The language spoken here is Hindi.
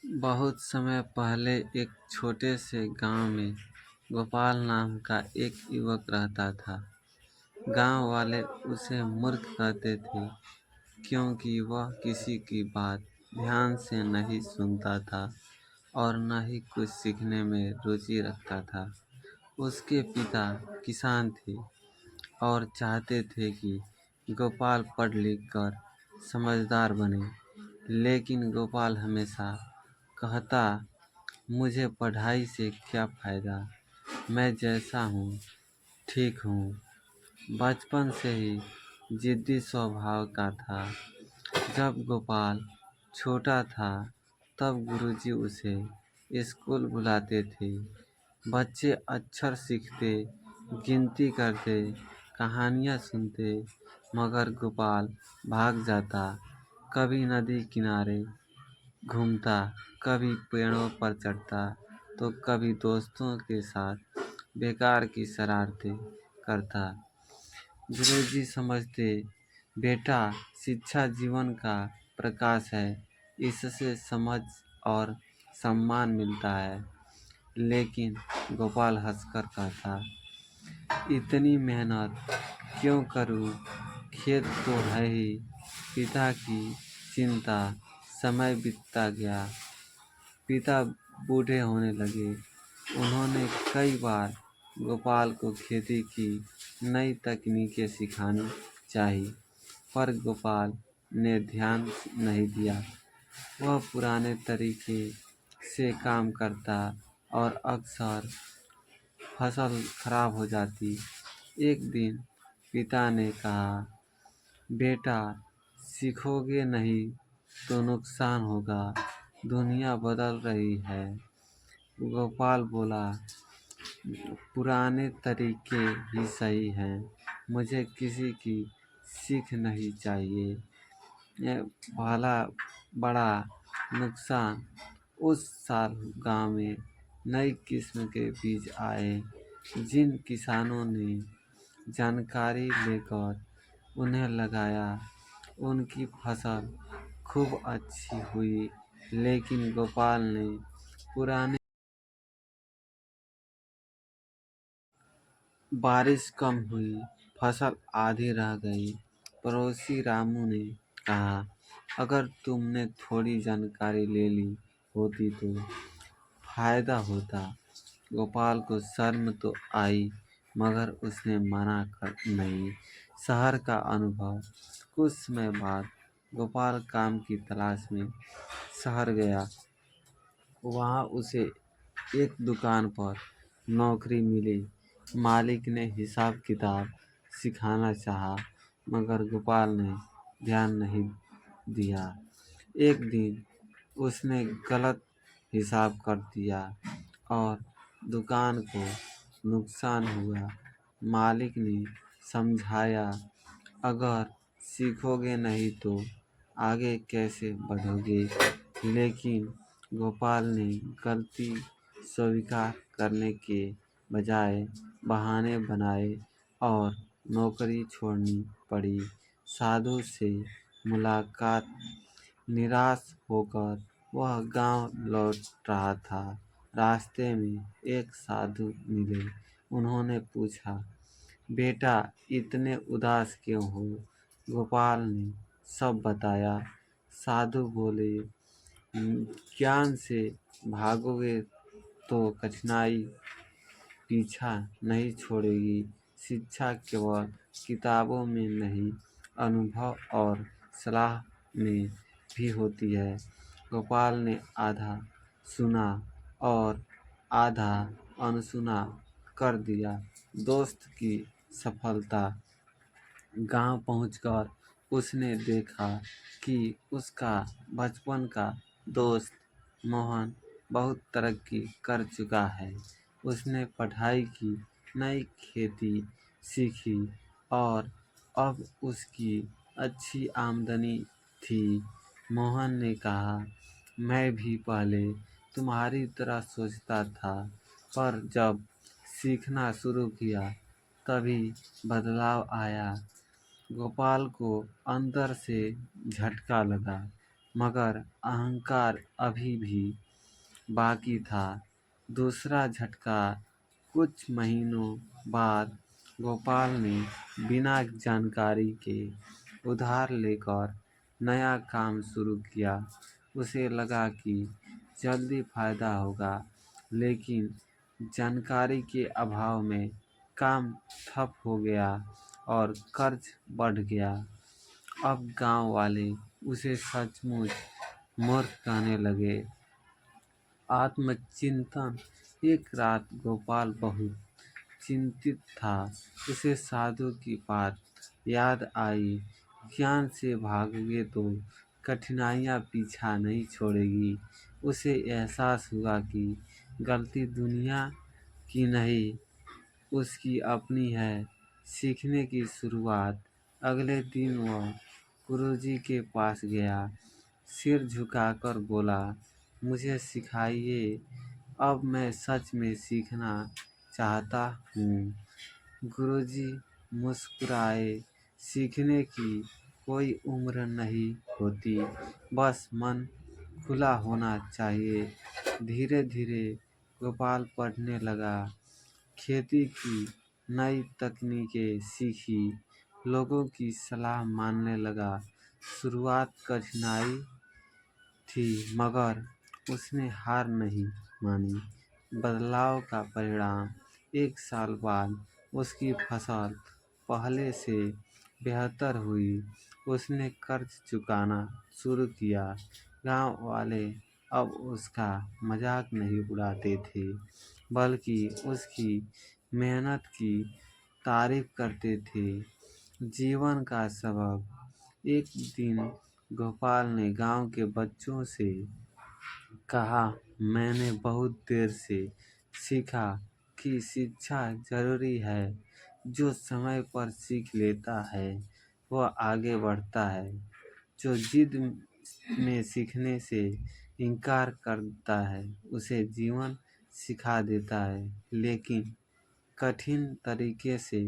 बहुत समय पहले एक छोटे से गांव में गोपाल नाम का एक युवक रहता था। गांव वाले उसे मूर्ख कहते थे क्योंकि वह किसी की बात ध्यान से नहीं सुनता था और न ही कुछ सीखने में रुचि रखता था। उसके पिता किसान थे और चाहते थे कि गोपाल पढ़ लिख कर समझदार बने, लेकिन गोपाल हमेशा कहता, मुझे पढ़ाई से क्या फ़ायदा, मैं जैसा हूँ ठीक हूँ। बचपन से ही जिद्दी स्वभाव का था। जब गोपाल छोटा था तब गुरुजी उसे स्कूल बुलाते थे। बच्चे अक्षर सीखते, गिनती करते, कहानियाँ सुनते, मगर गोपाल भाग जाता। कभी नदी किनारे घूमता, कभी पेड़ों पर चढ़ता, तो कभी दोस्तों के साथ बेकार की शरारतें करता। गुरुजी समझते, बेटा, शिक्षा जीवन का प्रकाश है, इससे समझ और सम्मान मिलता है। लेकिन गोपाल हंसकर कहता, इतनी मेहनत क्यों करूं, खेत तो है ही। पिता की चिंता। समय बीतता गया, पिता बूढ़े होने लगे। उन्होंने कई बार गोपाल को खेती की नई तकनीकें सिखानी चाही, पर गोपाल ने ध्यान नहीं दिया। वह पुराने तरीके से काम करता और अक्सर फसल खराब हो जाती। एक दिन पिता ने कहा, बेटा, सीखोगे नहीं तो नुकसान होगा, दुनिया बदल रही है। गोपाल बोला, पुराने तरीके ही सही हैं, मुझे किसी की सीख नहीं चाहिए। ये भला बड़ा नुकसान। उस साल गांव में नई किस्म के बीज आए। जिन किसानों ने जानकारी लेकर उन्हें लगाया, उनकी फसल खूब अच्छी हुई। लेकिन गोपाल ने पुराने बारिश कम हुई, फसल आधी रह गई। पड़ोसी रामू ने कहा, अगर तुमने थोड़ी जानकारी ले ली होती तो फायदा होता। गोपाल को शर्म तो आई, मगर उसने मना कर नहीं। शहर का अनुभव। कुछ समय बाद गोपाल काम की तलाश में शहर गया। वहाँ उसे एक दुकान पर नौकरी मिली। मालिक ने हिसाब किताब सिखाना चाहा, मगर गोपाल ने ध्यान नहीं दिया। एक दिन उसने गलत हिसाब कर दिया और दुकान को नुकसान हुआ। मालिक ने समझाया, अगर सीखोगे नहीं तो आगे कैसे बढ़ोगे। लेकिन गोपाल ने गलती स्वीकार करने के बजाय बहाने बनाए और नौकरी छोड़नी पड़ी। साधु से मुलाकात। निराश होकर वह गांव लौट रहा था। रास्ते में एक साधु मिले। उन्होंने पूछा, बेटा, इतने उदास क्यों हो। गोपाल ने सब बताया। साधु बोले, ज्ञान से भागोगे तो कठिनाई पीछा नहीं छोड़ेगी। शिक्षा केवल किताबों में नहीं, अनुभव और सलाह में भी होती है। गोपाल ने आधा सुना और आधा अनसुना कर दिया। दोस्त की सफलता। गांव पहुंचकर उसने देखा कि उसका बचपन का दोस्त मोहन बहुत तरक्की कर चुका है। उसने पढ़ाई की, नई खेती सीखी और अब उसकी अच्छी आमदनी थी। मोहन ने कहा, मैं भी पहले तुम्हारी तरह सोचता था, पर जब सीखना शुरू किया तभी बदलाव आया। गोपाल को अंदर से झटका लगा। मगर अहंकार अभी भी बाकी था। दूसरा झटका कुछ महीनों बाद गोपाल ने बिना जानकारी के उधार लेकर नया काम शुरू किया। उसे लगा कि जल्दी फायदा होगा, लेकिन जानकारी के अभाव में काम ठप हो गया और कर्ज बढ़ गया। अब गांव वाले उसे सचमुच मूर्ख कहने लगे। आत्मचिंतन। एक रात गोपाल बहुत चिंतित था। उसे साधु की बात याद आई। ज्ञान से भागोगे तो कठिनाइयाँ पीछा नहीं छोड़ेगी। उसे एहसास हुआ कि गलती दुनिया की नहीं, उसकी अपनी है। सीखने की शुरुआत। अगले दिन वह गुरुजी के पास गया। सिर झुकाकर बोला, मुझे सिखाइए, अब मैं सच में सीखना चाहता हूँ। गुरुजी मुस्कुराए। सीखने की कोई उम्र नहीं होती, बस मन खुला होना चाहिए। धीरे धीरे गोपाल पढ़ने लगा। खेती की नई तकनीकें सीखी। लोगों की सलाह मानने लगा। शुरुआत कठिनाई थी, मगर उसने हार नहीं मानी। बदलाव का परिणाम। एक साल बाद उसकी फसल पहले से बेहतर हुई। उसने कर्ज चुकाना शुरू किया। गांव वाले अब उसका मजाक नहीं उड़ाते थे, बल्कि उसकी मेहनत की तारीफ करते थे। जीवन का सबक। एक दिन गोपाल ने गांव के बच्चों से कहा, मैंने बहुत देर से सीखा कि शिक्षा जरूरी है। जो समय पर सीख लेता है वह आगे बढ़ता है। जो जिद में सीखने से इनकार करता है उसे जीवन सिखा देता है। लेकिन कठिन तरीके से